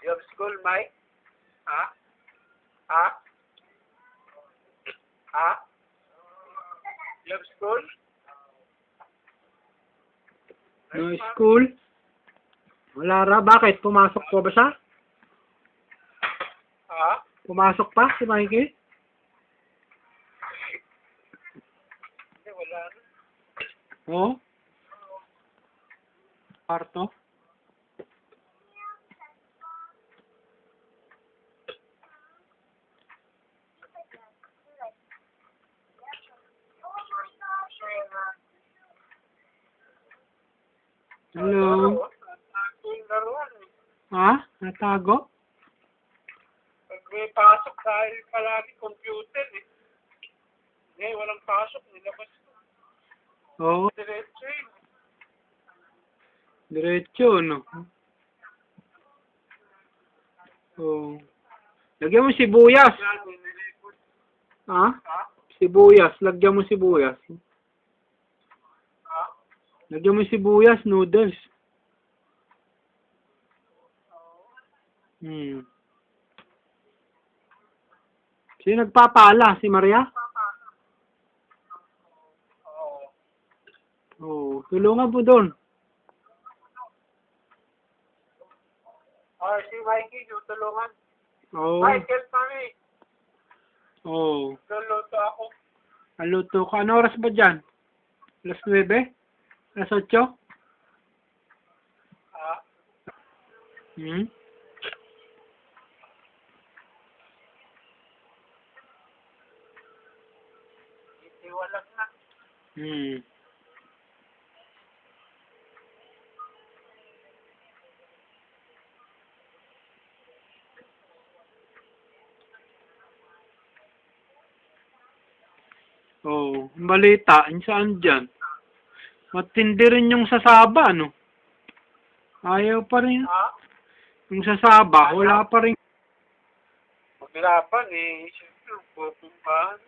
You have school, Mike? Ha? Ha? Ha? You have school? No school? Wala ra. Bakit? Pumasok po ba siya? Ha? Pumasok pa si Mikey? Hindi, wala na. Oo. Parto? Hello? Ako yung laruan eh. Ha? Natago? Pag may pasok dahil palagi computer eh. Ngayon, walang pasok, nilabas ko. Oo. Diretso yun. Diretso, no? Oo. Lagyan mo sibuyas. Yan, nilipod. Ha? Ha? Sibuyas. Lagyan mo sibuyas. Ha? Lagyan mo sibuyas, noodles. Sino nagpapala? Si Maria? Oo. Oo. Tulungan po doon. Ah, si Mikey, tutulungan. Oo. Michael, mami. Oo. Luluto ako. Aluto ka. Ano oras ba dyan? Alas 9? Alas 8? Ha? Hmm? Itiwalag na. Hmm. Oo. Ang balita, saan dyan? Matindi rin yung sasaba, no? Ayaw pa rin. Ha? Yung sasaba, wala pa rin. Maghirapan eh. Siyempre, pupuntahan.